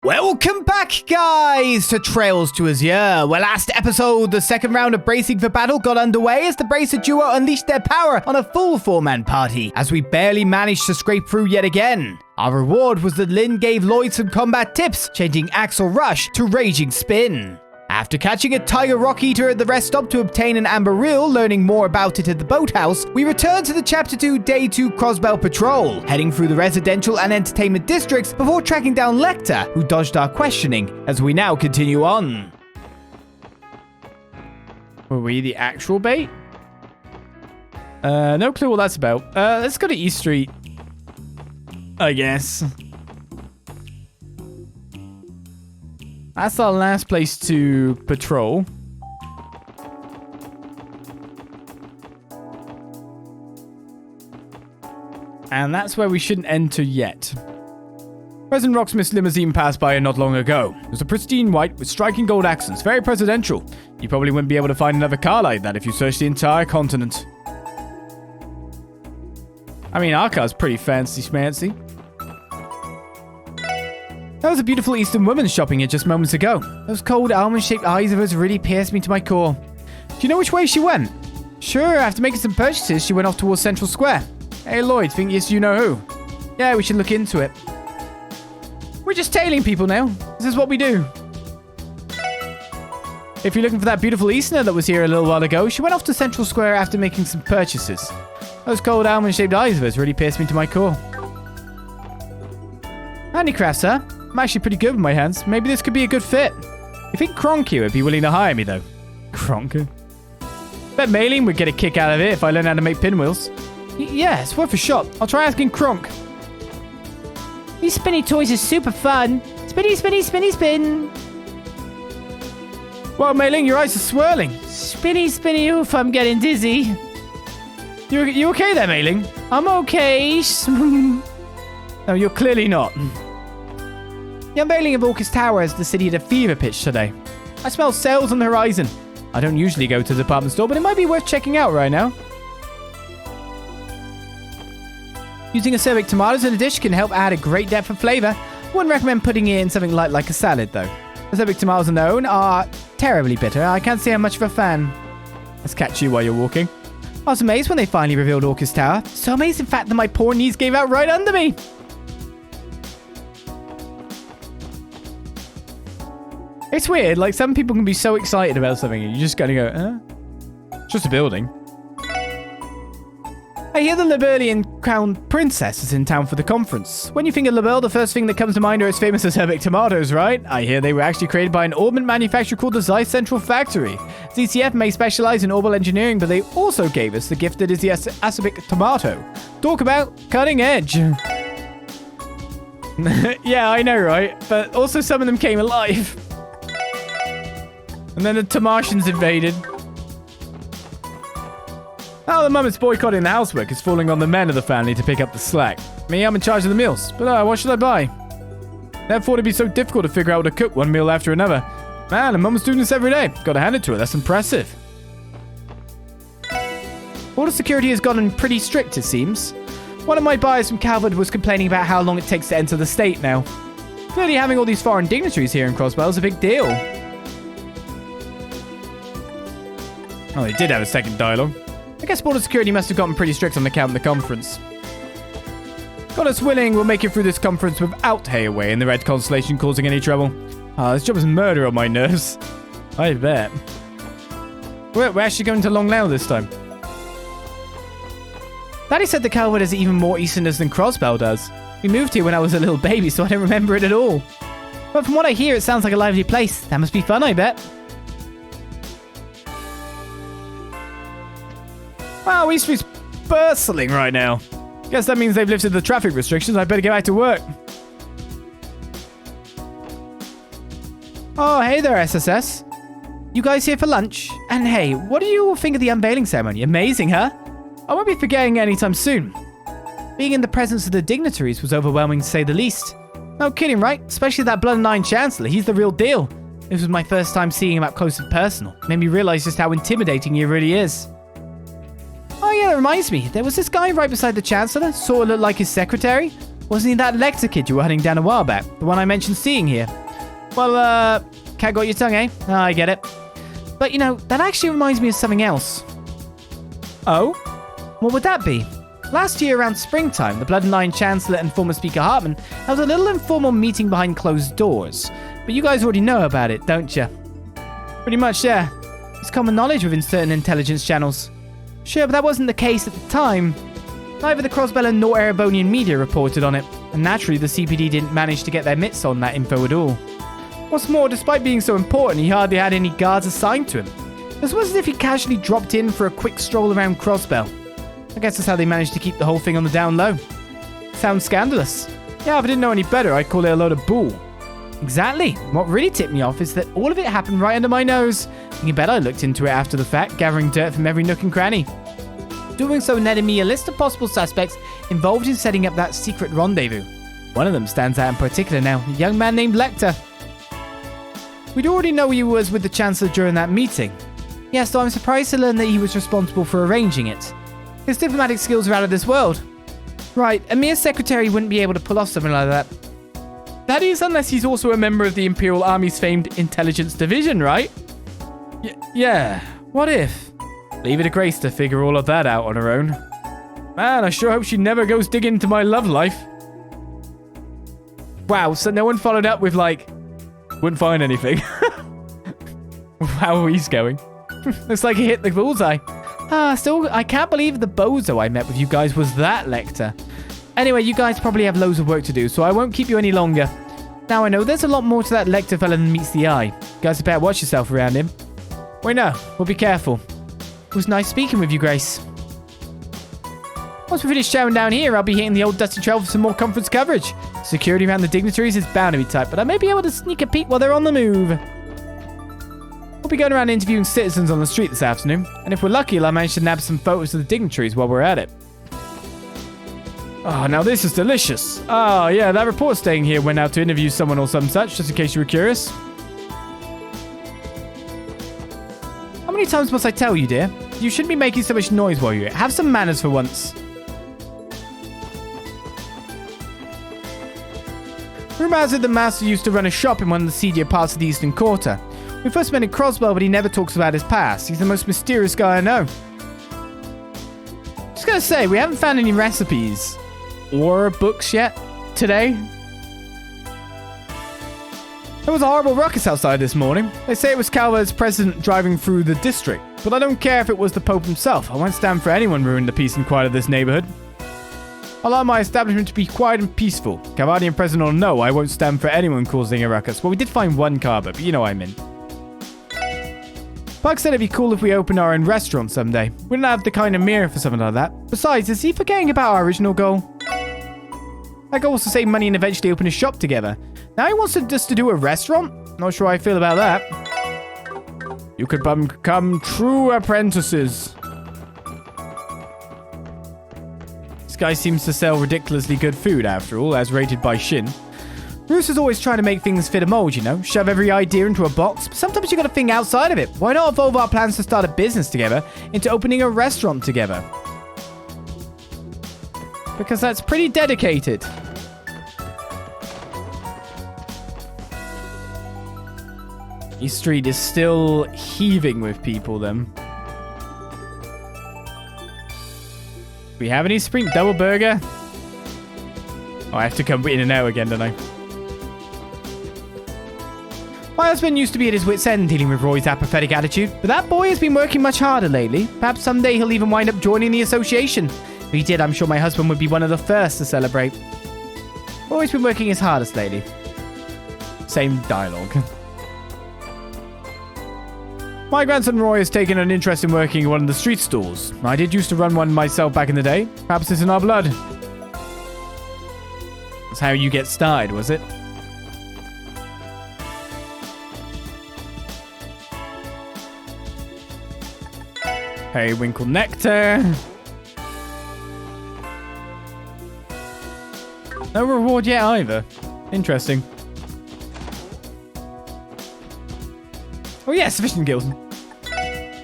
Welcome back, guys, to Trails to Azure, where last episode, the second round of bracing for battle got underway as the Bracer duo unleashed their power on a full four-man party, as we barely managed to scrape through yet again. Our reward was that Lynn gave Lloyd some combat tips, changing Axel Rush to Raging Spin. After catching a tiger rock eater at the rest stop to obtain an amber reel, learning more about it at the boathouse, we returned to the Chapter 2 Day 2 Crossbell patrol, heading through the residential and entertainment districts before tracking down Lecter, who dodged our questioning, as we now continue on. Were we the actual bait? No clue what that's about. Let's go to East Street, I guess. That's our last place to patrol. And that's where we shouldn't enter yet. President Rocksmith's limousine passed by not long ago. It was a pristine white with striking gold accents, very presidential. You probably wouldn't be able to find another car like that if you searched the entire continent. I mean, our car's pretty fancy schmancy. That was a beautiful Eastern woman shopping here just moments ago. Those cold almond-shaped eyes of hers really pierced me to my core. Do you know which way she went? Sure, after making some purchases, she went off towards Central Square. Hey Lloyd, think yes you know who? Yeah, we should look into it. We're just tailing people now. This is what we do. If you're looking for that beautiful Easterner that was here a little while ago, she went off to Central Square after making some purchases. Those cold almond-shaped eyes of hers really pierced me to my core. Handicrafts, huh? I'm actually pretty good with my hands. Maybe this could be a good fit. You think Kronk here would be willing to hire me, though? Kronk? Bet Mailing would get a kick out of it if I learn how to make pinwheels. Yeah, it's worth a shot. I'll try asking Kronk. These spinny toys are super fun. Spinny, spinny, spinny, spin. Well, Mailing, your eyes are swirling. Spinny, spinny, oof, I'm getting dizzy. You okay there, Mailing? I'm okay. No, you're clearly not. The unveiling of Orcus Tower has the city at a fever pitch today. I smell sales on the horizon. I don't usually go to the department store, but it might be worth checking out right now. Using acerbic tomatoes in a dish can help add a great depth of flavor. Wouldn't recommend putting it in something light like a salad, though. Acerbic tomatoes on their own are terribly bitter. I can't say I'm much of a fan. Let's catch you while you're walking. I was amazed when they finally revealed Orcus Tower. So amazed, in fact, that my poor knees gave out right under me. It's weird, like some people can be so excited about something and you just kind of go, It's just a building. I hear the Liberlian Crown Princess is in town for the conference. When you think of Liberl, the first thing that comes to mind are its famous acerbic tomatoes, right? I hear they were actually created by an ornament manufacturer called the Zeiss Central Factory. ZCF may specialize in orbal engineering, but they also gave us the gift that is the acerbic tomato. Talk about cutting edge. Yeah, I know, right? But also some of them came alive. And then the Tamartians invaded. Now the moment's boycotting the housework is falling on the men of the family to pick up the slack. Me, I'm in charge of the meals, but what should I buy? Never thought it'd be so difficult to figure out how to cook one meal after another. Man, and Mum's doing this every day. Gotta hand it to her, that's impressive. Border security has gotten pretty strict, it seems. One of my buyers from Calvert was complaining about how long it takes to enter the state now. Clearly having all these foreign dignitaries here in Crossbell is a big deal. Oh, they did have a second dialogue. I guess border security must have gotten pretty strict on account of the conference. God us willing, we'll make it through this conference without Hayaway and the Red Constellation causing any trouble. This job is murder on my nerves. I bet. We're actually going to Long Lao this time. Daddy said the Calwood has even more Easterners than Crossbell does. We moved here when I was a little baby, so I don't remember it at all. But from what I hear, it sounds like a lively place. That must be fun, I bet. Wow, East Street's bustling right now. Guess that means they've lifted the traffic restrictions. I better get back to work. Oh, hey there, SSS. You guys here for lunch? And hey, what do you all think of the unveiling ceremony? Amazing, huh? I won't be forgetting it anytime soon. Being in the presence of the dignitaries was overwhelming to say the least. No kidding, right? Especially that Blood and Iron Chancellor. He's the real deal. This was my first time seeing him up close and personal. Made me realize just how intimidating he really is. Oh yeah, that reminds me. There was this guy right beside the Chancellor, sort of looked like his secretary. Wasn't he that Lecter kid you were hunting down a while back? The one I mentioned seeing here? Well, cat got your tongue, eh? Oh, I get it. But, that actually reminds me of something else. Oh? What would that be? Last year around springtime, the Bloodline Chancellor and former Speaker Hartman held a little informal meeting behind closed doors. But you guys already know about it, don't you? Pretty much, yeah. It's common knowledge within certain intelligence channels. Sure, but that wasn't the case at the time. Neither the Crossbell nor Erebonian media reported on it, and naturally the CPD didn't manage to get their mitts on that info at all. What's more, despite being so important, he hardly had any guards assigned to him. It was as if he casually dropped in for a quick stroll around Crossbell. I guess that's how they managed to keep the whole thing on the down low. Sounds scandalous. Yeah, if I didn't know any better, I'd call it a load of bull. Exactly. What really tipped me off is that all of it happened right under my nose. You bet I looked into it after the fact, gathering dirt from every nook and cranny. Doing so netted me a list of possible suspects involved in setting up that secret rendezvous. One of them stands out in particular now, a young man named Lecter. We'd already know he was with the Chancellor during that meeting. Yes, though I'm surprised to learn that he was responsible for arranging it. His diplomatic skills are out of this world. Right, a mere secretary wouldn't be able to pull off something like that. That is, unless he's also a member of the Imperial Army's famed intelligence division, right? Yeah, what if? Leave it to Grace to figure all of that out on her own. Man, I sure hope she never goes digging into my love life. Wow, so no one followed up with wouldn't find anything. How he's going. Looks like he hit the bullseye. Still, I can't believe the bozo I met with you guys was that Lecter. Anyway, you guys probably have loads of work to do, so I won't keep you any longer. Now I know there's a lot more to that Lecter fella than meets the eye. You guys better watch yourself around him. Wait, no, we'll be careful. It was nice speaking with you, Grace. Once we finish chowing down here, I'll be hitting the old dusty trail for some more conference coverage. Security around the dignitaries is bound to be tight, but I may be able to sneak a peek while they're on the move. We'll be going around interviewing citizens on the street this afternoon, and if we're lucky, I'll manage to nab some photos of the dignitaries while we're at it. Oh, now this is delicious. Oh, yeah, that report staying here went out to interview someone or some such, just in case you were curious. How many times must I tell you, dear? You shouldn't be making so much noise while you're here. Have some manners for once. Rumor has it the master used to run a shop in one of the seedier parts of the Eastern Quarter. We first met in Crossbell, but he never talks about his past. He's the most mysterious guy I know. Just gonna say, we haven't found any recipes or books yet today. There was a horrible ruckus outside this morning. They say it was Calva's president driving through the district, but I don't care if it was the Pope himself. I won't stand for anyone ruining the peace and quiet of this neighborhood. I allow my establishment to be quiet and peaceful. Calvardian president or no, I won't stand for anyone causing a ruckus. Well, we did find one carver, but you know what I mean. Puck said it'd be cool if we opened our own restaurant someday. We don't have the kind of mirror for something like that. Besides, is he forgetting about our original goal? That goal was to save money and eventually open a shop together. Now he wants us to do a restaurant? Not sure how I feel about that. You could become true apprentices. This guy seems to sell ridiculously good food after all, as rated by Shin. Bruce is always trying to make things fit a mold, you know? Shove every idea into a box, but sometimes you gotta think outside of it. Why not evolve our plans to start a business together into opening a restaurant together? Because that's pretty dedicated. East Street is still heaving with people, then. Do we have any spring double burger? Oh, I have to come in and out again, don't I? My husband used to be at his wit's end dealing with Roy's apathetic attitude, but that boy has been working much harder lately. Perhaps someday he'll even wind up joining the association. If he did, I'm sure my husband would be one of the first to celebrate. Roy's been working his hardest lately. Same dialogue. My grandson Roy has taken an interest in working in one of the street stalls. I did used to run one myself back in the day. Perhaps it's in our blood. That's how you get started, was it? Periwinkle nectar. No reward yet either. Interesting. Oh yeah, sufficient guilds.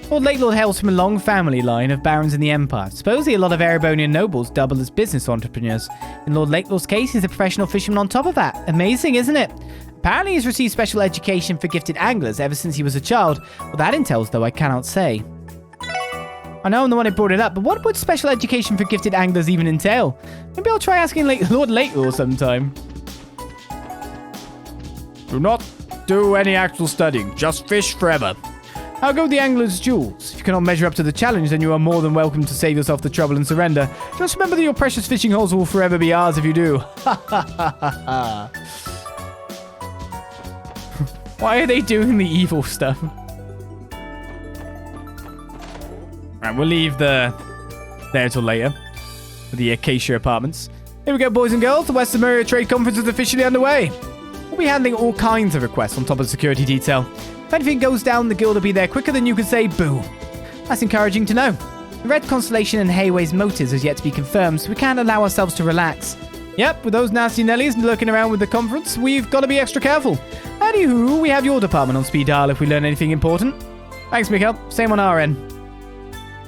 Lord Late Lord hails from a long family line of barons in the Empire. Supposedly a lot of Erebonian nobles double as business entrepreneurs. In Lord Lakelaw's case, he's a professional fisherman on top of that. Amazing, isn't it? Apparently he's received special education for gifted anglers ever since he was a child. What that entails, though, I cannot say. I know I'm the one who brought it up, but what would special education for gifted anglers even entail? Maybe I'll try asking Lord Lakelaw sometime. Do not do any actual studying. Just fish forever. How go the angler's jewels? If you cannot measure up to the challenge, then you are more than welcome to save yourself the trouble and surrender. Just remember that your precious fishing holes will forever be ours if you do. Why are they doing the evil stuff? Right, we'll leave there till later. For the Acacia Apartments. Here we go, boys and girls. The Western Area Trade Conference is officially underway. We'll be handling all kinds of requests on top of the security detail. If anything goes down, the guild will be there quicker than you could say boo. That's encouraging to know. The Red Constellation and Hayway's motives is yet to be confirmed, so we can't allow ourselves to relax. Yep, with those nasty Nellies lurking around with the conference, we've got to be extra careful. Anywho, we have your department on speed dial if we learn anything important. Thanks, Mikhail. Same on our end.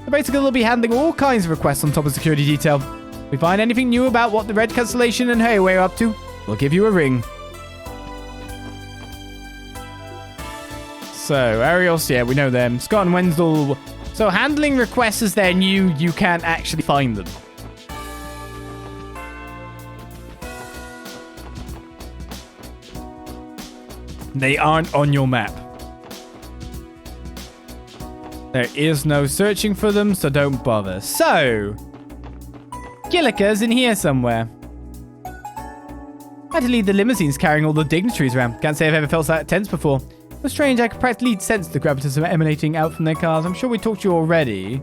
The basic guild will be handling all kinds of requests on top of security detail. If we find anything new about what the Red Constellation and Hayway are up to, we'll give you a ring. So, Arios, yeah, we know them. Scott and Wenzel. So, handling requests as they're new, you can't actually find them. They aren't on your map. There is no searching for them, so don't bother. So, Kilika's in here somewhere. I had to lead the limousines carrying all the dignitaries around. Can't say I've ever felt that tense before. It was strange, I could practically sense the gravitas emanating out from their cars. I'm sure we talked to you already.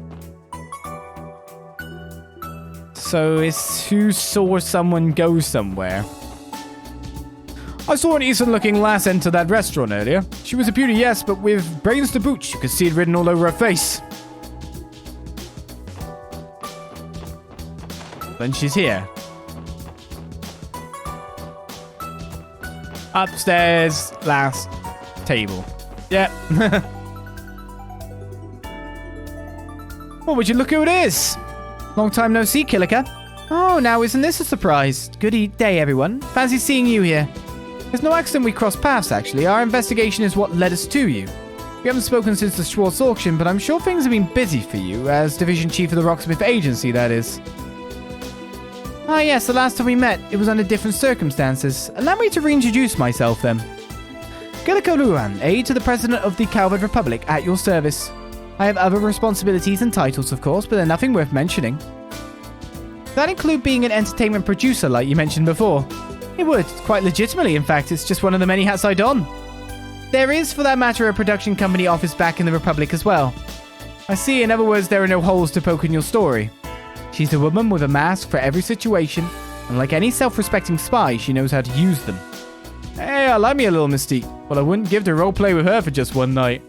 So, it's who saw someone go somewhere. I saw an Eastern-looking lass enter that restaurant earlier. She was a beauty, yes, but with brains to boot. You could see it written all over her face. Then she's here. Upstairs, last table. Yeah. Well, would you look who it is? Long time no see, Kilika. Oh, now isn't this a surprise? Good day, everyone. Fancy seeing you here. There's no accident we crossed paths, actually. Our investigation is what led us to you. We haven't spoken since the Schwartz auction, but I'm sure things have been busy for you, as Division Chief of the Rocksmith Agency, that is. Ah, yes, the last time we met, it was under different circumstances. Allow me to reintroduce myself, then. Kilika Rouran, aide to the President of the Calvard Republic, at your service. I have other responsibilities and titles, of course, but they're nothing worth mentioning. That include being an entertainment producer, like you mentioned before. It would, quite legitimately, in fact. It's just one of the many hats I don. There is, for that matter, a production company office back in the Republic as well. I see, in other words, there are no holes to poke in your story. She's a woman with a mask for every situation, and like any self-respecting spy, she knows how to use them. Hey, I like me a little Mystique, but I wouldn't give the roleplay with her for just one night.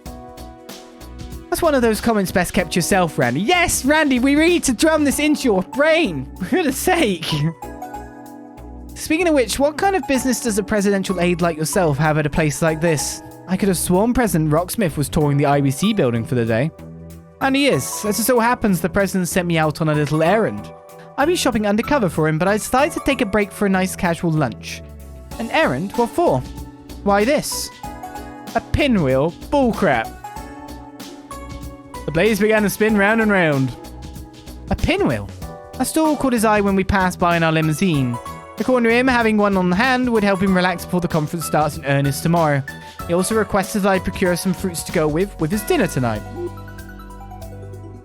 That's one of those comments best kept to yourself, Randy. Yes, Randy, we need to drum this into your brain, for goodness sake. Speaking of which, what kind of business does a presidential aide like yourself have at a place like this? I could have sworn President Rocksmith was touring the IBC building for the day. And he is. As it so happens, the president sent me out on a little errand. I've been shopping undercover for him, but I decided to take a break for a nice casual lunch. An errand? What for? Why this? A pinwheel? Bullcrap. The blades began to spin round and round. A pinwheel? A stall caught his eye when we passed by in our limousine. According to him, having one on hand would help him relax before the conference starts in earnest tomorrow. He also requested that I procure some fruits to go with his dinner tonight.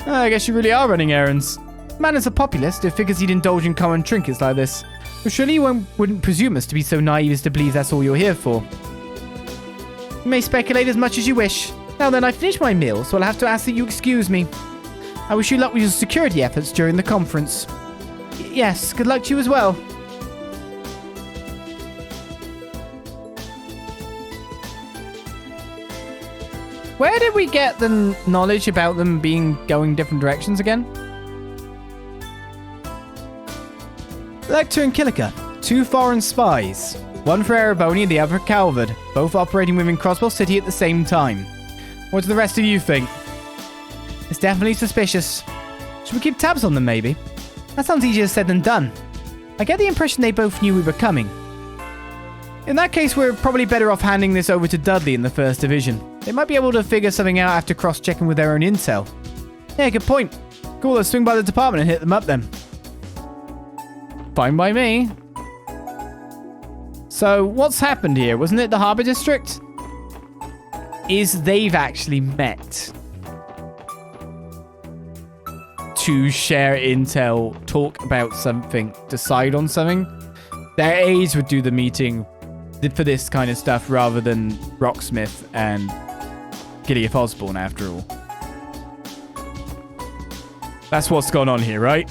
I guess you really are running errands. The man is a populist who figures he'd indulge in common trinkets like this. But surely you wouldn't presume us to be so naive as to believe that's all you're here for. You may speculate as much as you wish. Now then, I finished my meal, so I'll have to ask that you excuse me. I wish you luck with your security efforts during the conference. Yes, good luck to you as well. Where did we get the knowledge about them going different directions again? Lecter and Kilika, two foreign spies. One for Ereboni and the other for Calvard, both operating within Crossbell City at the same time. What do the rest of you think? It's definitely suspicious. Should we keep tabs on them, maybe? That sounds easier said than done. I get the impression they both knew we were coming. In that case, we're probably better off handing this over to Dudley in the First Division. They might be able to figure something out after cross-checking with their own intel. Yeah, good point. Cool, let's swing by the department and hit them up then. Fine by me. So, what's happened here? Wasn't it the Harbour District? They've actually met to share intel, talk about something, decide on something. Their aides would do the meeting for this kind of stuff rather than Rocksmith and Gideon Osborne, after all. That's what's gone on here, right?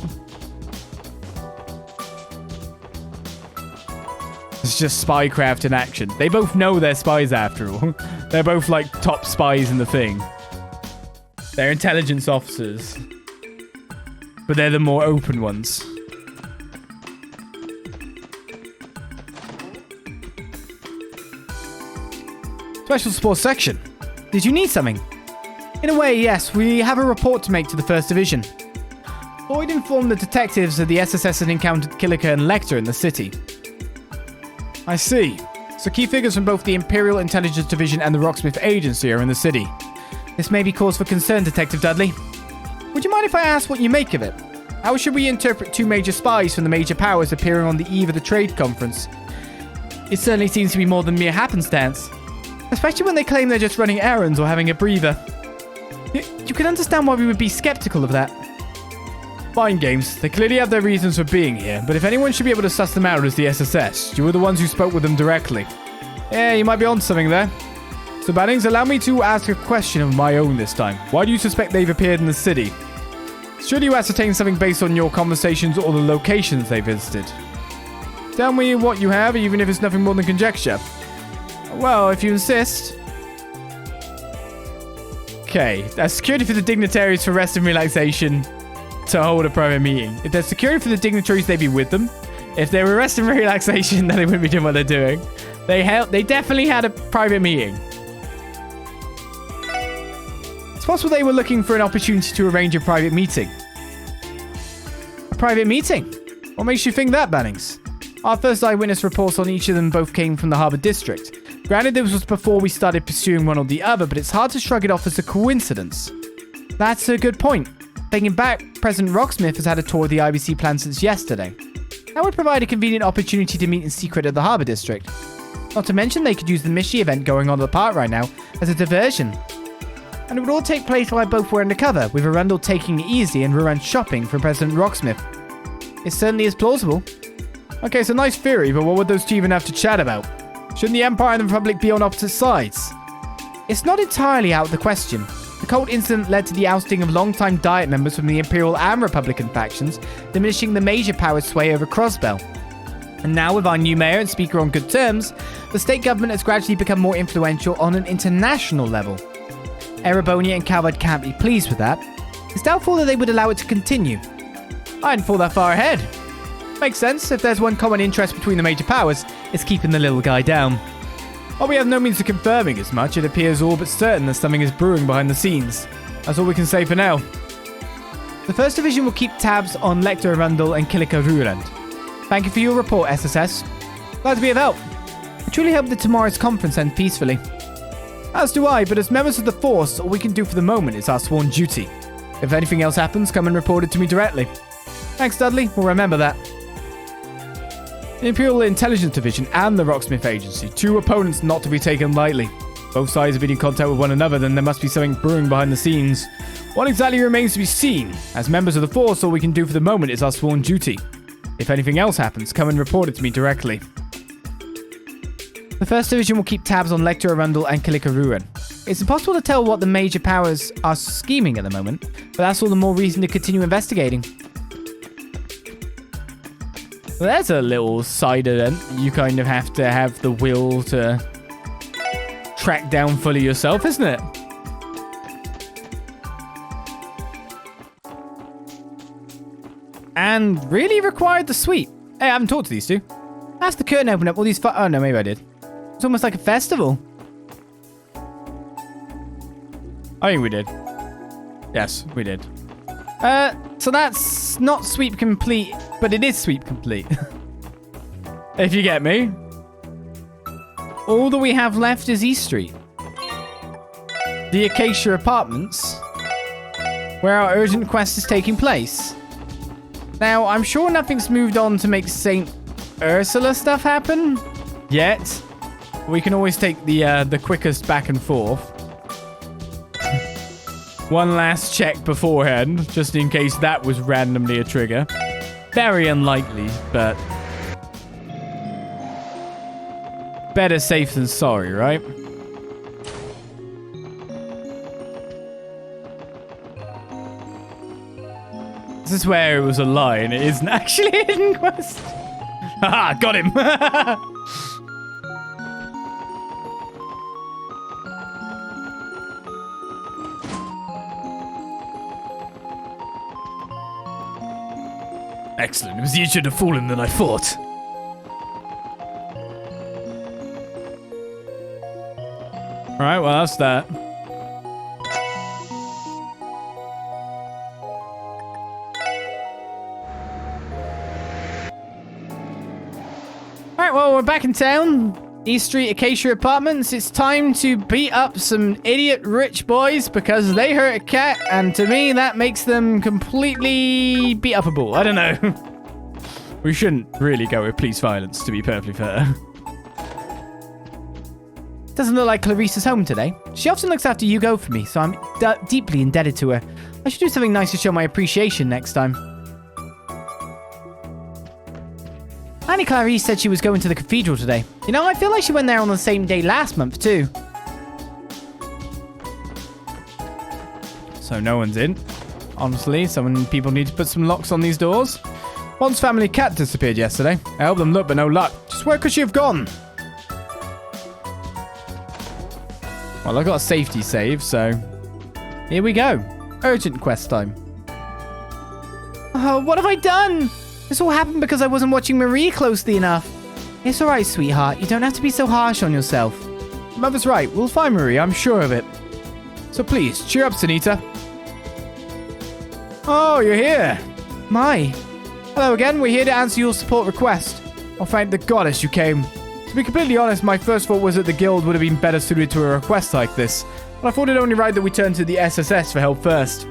It's just spycraft in action. They both know they're spies, after all. They're both, like, top spies in the thing. They're intelligence officers. But they're the more open ones. Special Sports Section. Did you need something? In a way, yes. We have a report to make to the First Division. Lloyd informed the detectives that the SSS had encountered Kilika and Lecter in the city. I see. So key figures from both the Imperial Intelligence Division and the Rocksmith Agency are in the city. This may be cause for concern, Detective Dudley. Would you mind if I ask what you make of it? How should we interpret two major spies from the major powers appearing on the eve of the trade conference? It certainly seems to be more than mere happenstance. Especially when they claim they're just running errands or having a breather. You can understand why we would be skeptical of that. Fine games. They clearly have their reasons for being here, but if anyone should be able to suss them out as the SSS, you were the ones who spoke with them directly. Yeah, you might be onto something there. So Bannings, allow me to ask a question of my own this time. Why do you suspect they've appeared in the city? Should you ascertain something based on your conversations or the locations they visited? Tell me what you have, even if it's nothing more than conjecture. Well, if you insist. Okay, that's security for the dignitaries for rest and relaxation to hold a private meeting. If there's security for the dignitaries, they'd be with them. If they were rest and relaxation, then they wouldn't be doing what they're doing. They definitely had a private meeting. It's possible they were looking for an opportunity to arrange a private meeting. A private meeting? What makes you think that, Bannings? Our first eyewitness reports on each of them both came from the Harbour District. Granted, this was before we started pursuing one or the other, but it's hard to shrug it off as a coincidence. That's a good point. Thinking back, President Rocksmith has had a tour of the IBC plan since yesterday. That would provide a convenient opportunity to meet in secret at the Harbour District. Not to mention they could use the Mishi event going on at the park right now as a diversion. And it would all take place while both were undercover, with Arundel taking it easy and Rouran shopping for President Rocksmith. It certainly is plausible. Okay, so nice theory, but what would those two even have to chat about? Shouldn't the Empire and the Republic be on opposite sides? It's not entirely out of the question. The cult incident led to the ousting of long-time Diet members from the Imperial and Republican factions, diminishing the major power's sway over Crossbell. And now, with our new mayor and speaker on good terms, the state government has gradually become more influential on an international level. Erebonia and Calvard can't be pleased with that. It's doubtful that they would allow it to continue. I hadn't thought that far ahead. Makes sense. If there's one common interest between the major powers, it's keeping the little guy down. While we have no means of confirming as much, it appears all but certain that something is brewing behind the scenes. That's all we can say for now. The First Division will keep tabs on Lecter Arundel and Kilika Rouran. Thank you for your report, SSS. Glad to be of help. I truly hope that tomorrow's conference ends peacefully. As do I, but as members of the Force, all we can do for the moment is our sworn duty. If anything else happens, come and report it to me directly. Thanks, Dudley. We'll remember that. The Imperial Intelligence Division and the Rocksmith Agency, two opponents not to be taken lightly. Both sides have been in contact with one another, then there must be something brewing behind the scenes. What exactly remains to be seen? As members of the Force, all we can do for the moment is our sworn duty. If anything else happens, come and report it to me directly. The First Division will keep tabs on Lecter Arundel and Kilika Rouran. It's impossible to tell what the major powers are scheming at the moment, but that's all the more reason to continue investigating. Well, there's a little side event. You kind of have to have the will to track down fully yourself, isn't it? And really required the sweep. Hey, I haven't talked to these two. That's the curtain open up. All these oh no, maybe I did. It's almost like a festival. I think we did. Yes, we did. So that's not sweep complete, but it is sweep complete. If you get me. All that we have left is East Street. The Acacia Apartments, where our urgent quest is taking place. Now, I'm sure nothing's moved on to make St. Ursula stuff happen yet. We can always take the quickest back and forth. One last check beforehand, just in case that was randomly a trigger. Very unlikely, but better safe than sorry, right? This is where it was a lie and it isn't actually a hidden quest. Haha, got him. Excellent. It was easier to fool him than I thought. Alright, well, that's that. Alright, well, we're back in town. East Street Acacia Apartments. It's time to beat up some idiot rich boys because they hurt a cat, and to me, that makes them completely beat upable. I don't know. We shouldn't really go with police violence, to be perfectly fair. Doesn't look like Clarice's home today. She often looks after Hugo for me, so I'm deeply indebted to her. I should do something nice to show my appreciation next time. Annie Clarice said she was going to the cathedral today. You know, I feel like she went there on the same day last month, too. So no one's in. Honestly, people need to put some locks on these doors. Bond's family cat disappeared yesterday. I helped them look, but no luck. Just where could she have gone? Well, I got a safety save, so here we go. Urgent quest time. Oh, what have I done? This all happened because I wasn't watching Marie closely enough. It's alright, sweetheart. You don't have to be so harsh on yourself. Mother's right. We'll find Marie. I'm sure of it. So please, cheer up, Sunita. Oh, you're here. My. Hello again. We're here to answer your support request. Oh, thank the goddess you came. To be completely honest, my first thought was that the guild would have been better suited to a request like this. But I thought it only right that we turn to the SSS for help first.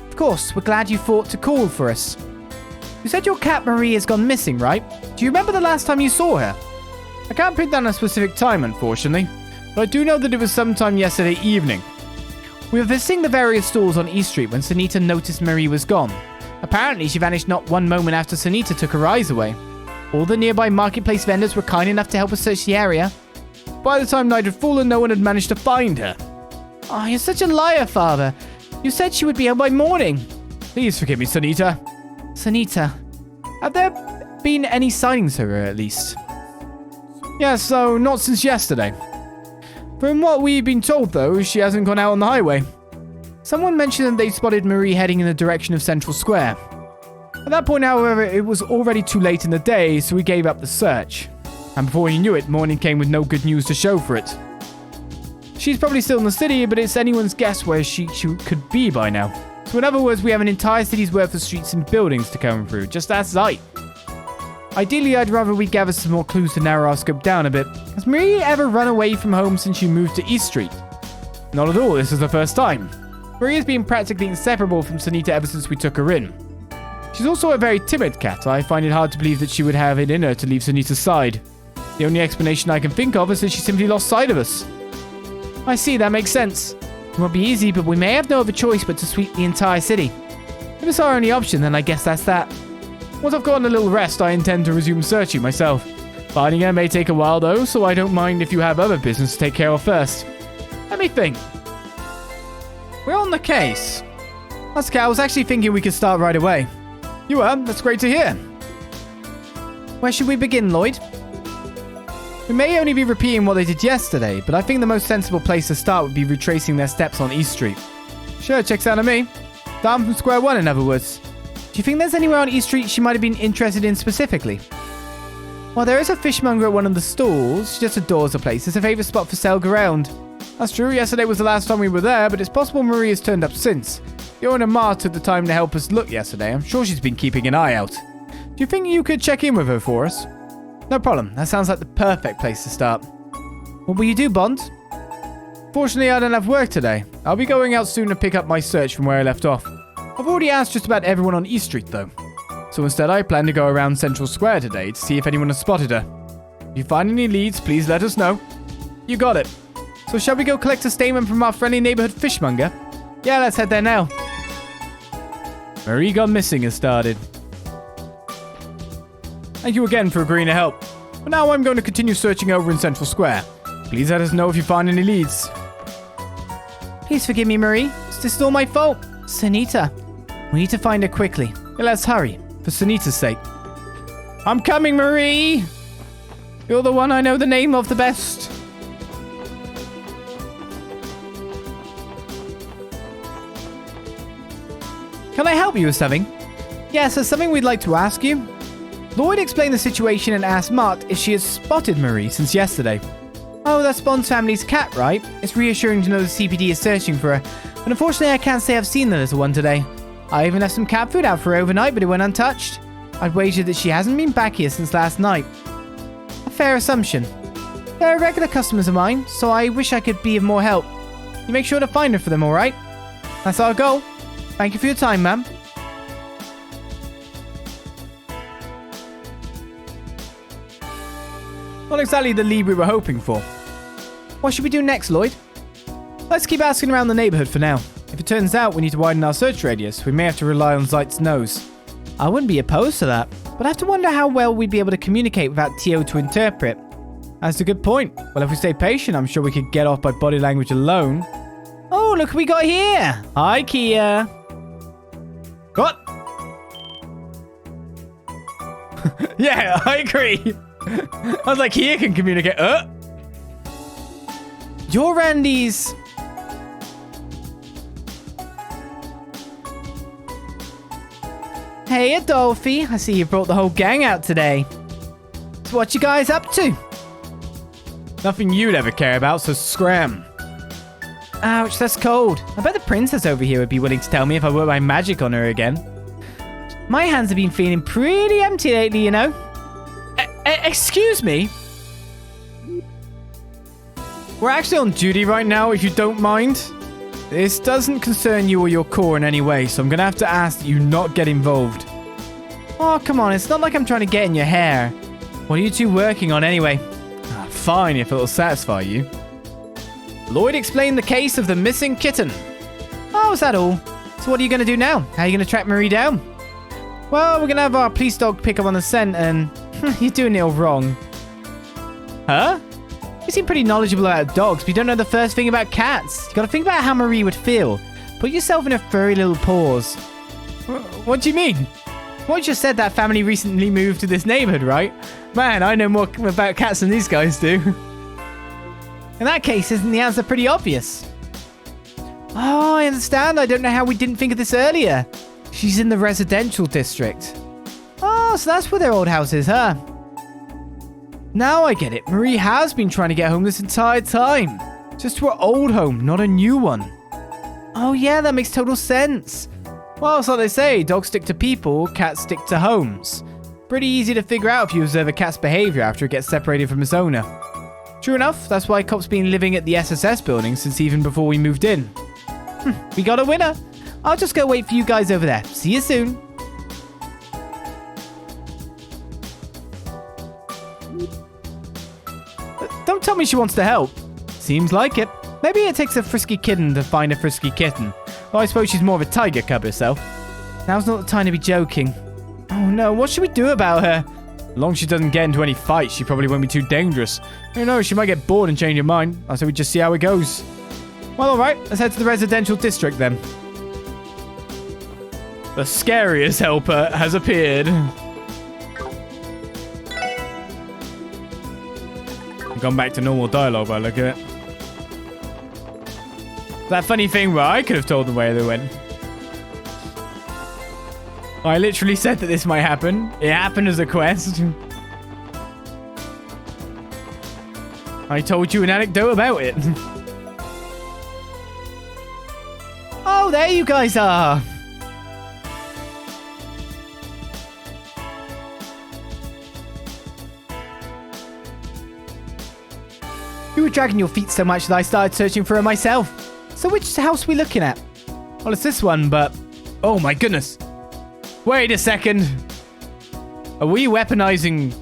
Of course, we're glad you thought to call for us. You said your cat Marie has gone missing, right? Do you remember the last time you saw her? I can't pin down a specific time, unfortunately, but I do know that it was sometime yesterday evening. We were visiting the various stalls on East Street when Sunita noticed Marie was gone. Apparently, she vanished not one moment after Sunita took her eyes away. All the nearby marketplace vendors were kind enough to help us search the area. By the time night had fallen, no one had managed to find her. Oh, you're such a liar, Father. You said she would be home by morning. Please forgive me, Sunita. Sunita, have there been any sightings of her, at least? Yeah, so not since yesterday. From what we've been told, though, she hasn't gone out on the highway. Someone mentioned that they spotted Marie heading in the direction of Central Square. At that point, however, it was already too late in the day, so we gave up the search. And before you knew it, morning came with no good news to show for it. She's probably still in the city, but it's anyone's guess where she could be by now. So in other words, we have an entire city's worth of streets and buildings to comb through, just that sight. Ideally, I'd rather we gather some more clues to narrow our scope down a bit. Has Marie ever run away from home since she moved to East Street? Not at all, this is the first time. Marie has been practically inseparable from Sunita ever since we took her in. She's also a very timid cat. I find it hard to believe that she would have it in her to leave Sunita's side. The only explanation I can think of is that she simply lost sight of us. I see, that makes sense. It won't be easy, but we may have no other choice but to sweep the entire city. If it's our only option, then I guess that's that. Once I've gotten a little rest, I intend to resume searching myself. Finding her may take a while though, so I don't mind if you have other business to take care of first. Let me think. We're on the case. That's okay, I was actually thinking we could start right away. You are? That's great to hear. Where should we begin, Lloyd? We may only be repeating what they did yesterday, but I think the most sensible place to start would be retracing their steps on East Street. Sure, checks out to me. Down from square one, in other words. Do you think there's anywhere on East Street she might have been interested in specifically? Well, there is a fishmonger at one of the stalls. She just adores the place. It's a favourite spot for sale around. That's true, yesterday was the last time we were there, but it's possible Marie has turned up since. Your owner Ma took the time to help us look yesterday. I'm sure she's been keeping an eye out. Do you think you could check in with her for us? No problem. That sounds like the perfect place to start. What will you do, Bond? Fortunately, I don't have work today. I'll be going out soon to pick up my search from where I left off. I've already asked just about everyone on East Street, though. So instead, I plan to go around Central Square today to see if anyone has spotted her. If you find any leads, please let us know. You got it. So shall we go collect a statement from our friendly neighborhood fishmonger? Yeah, let's head there now. Marie Gone Missing has started. Thank you again for agreeing to help. But now I'm going to continue searching over in Central Square. Please let us know if you find any leads. Please forgive me, Marie. This is all my fault. Sunita. We need to find her quickly. Let's hurry, for Sunita's sake. I'm coming, Marie! You're the one I know the name of the best. Can I help you with something? Yes, there's something we'd like to ask you. Lloyd explained the situation and asked Mart if she has spotted Marie since yesterday. Oh, that's Bond's family's cat, right? It's reassuring to know the CPD is searching for her, but unfortunately I can't say I've seen the little one today. I even left some cat food out for her overnight, but it went untouched. I'd wager that she hasn't been back here since last night. A fair assumption. They're regular customers of mine, so I wish I could be of more help. You make sure to find her for them, alright? That's our goal. Thank you for your time, ma'am. Not exactly the lead we were hoping for. What should we do next, Lloyd? Let's keep asking around the neighborhood for now. If it turns out we need to widen our search radius, we may have to rely on Zeit's nose. I wouldn't be opposed to that, but I have to wonder how well we'd be able to communicate without Tio to interpret. That's a good point. Well, if we stay patient, I'm sure we could get off by body language alone. Oh, look who we got here! Hi, Kia! What? Yeah, I agree. I was like, Kia can communicate. You're Randy's... Hey, Adolphe. I see you brought the whole gang out today. So what you guys up to? Nothing you'd ever care about, so scram. Ouch, that's cold. I bet the princess over here would be willing to tell me if I work my magic on her again. My hands have been feeling pretty empty lately, you know. Excuse me? We're actually on duty right now, if you don't mind. This doesn't concern you or your core in any way, so I'm going to have to ask that you not get involved. Oh, come on, it's not like I'm trying to get in your hair. What are you two working on anyway? Fine, if it'll satisfy you. Lloyd explained the case of the missing kitten. Oh, is that all? So what are you going to do now? How are you going to track Marie down? Well, we're going to have our police dog pick up on the scent and... You're doing it all wrong. Huh? You seem pretty knowledgeable about dogs, but you don't know the first thing about cats. You gotta think about how Marie would feel. Put yourself in her furry little paws. What do you mean? Well, you just said that family recently moved to this neighborhood, right? Man, I know more about cats than these guys do. In that case, isn't the answer pretty obvious? Oh, I understand. I don't know how we didn't think of this earlier. She's in the residential district. Oh, so that's where their old house is, huh? Now I get it. Marie has been trying to get home this entire time. Just to her old home, not a new one. Oh yeah, that makes total sense. Well, it's like they say, dogs stick to people, cats stick to homes. Pretty easy to figure out if you observe a cat's behavior after it gets separated from its owner. True enough, that's why Cop's been living at the SSS building since even before we moved in. We got a winner. I'll just go wait for you guys over there. See you soon. Don't tell me she wants to help. Seems like it. Maybe it takes a frisky kitten to find a frisky kitten. Well, I suppose she's more of a tiger cub herself. Now's not the time to be joking. Oh no, what should we do about her? As long as she doesn't get into any fights, she probably won't be too dangerous. Who knows, she might get bored and change her mind. I say we just see how it goes. Well, alright, let's head to the residential district then. The scariest helper has appeared. Gone back to normal dialogue by the look at it. That funny thing where I could have told them where they went. I literally said that this might happen. It happened as a quest. I told you an anecdote about it. Oh, there you guys are. You were dragging your feet so much that I started searching for her myself. So which house are we looking at? Well, it's this one, but... Oh my goodness. Wait a second. Are we weaponizing...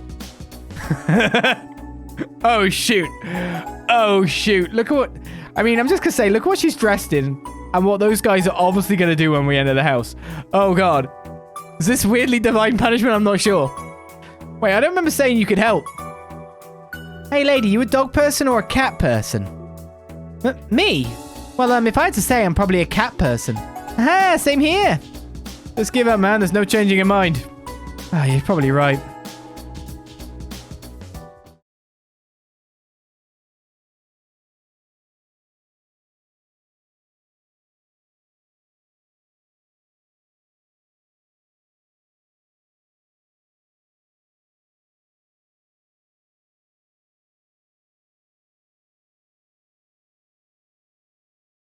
Oh, shoot. Oh, shoot. Look at what... I mean, I'm just going to say, look what she's dressed in. And what those guys are obviously going to do when we enter the house. Oh, God. Is this weirdly divine punishment? I'm not sure. Wait, I don't remember saying you could help. Hey, lady, you a dog person or a cat person? Me? Well, if I had to say, I'm probably a cat person. Aha, same here. Just give up, man. There's no changing your mind. Ah, you're probably right.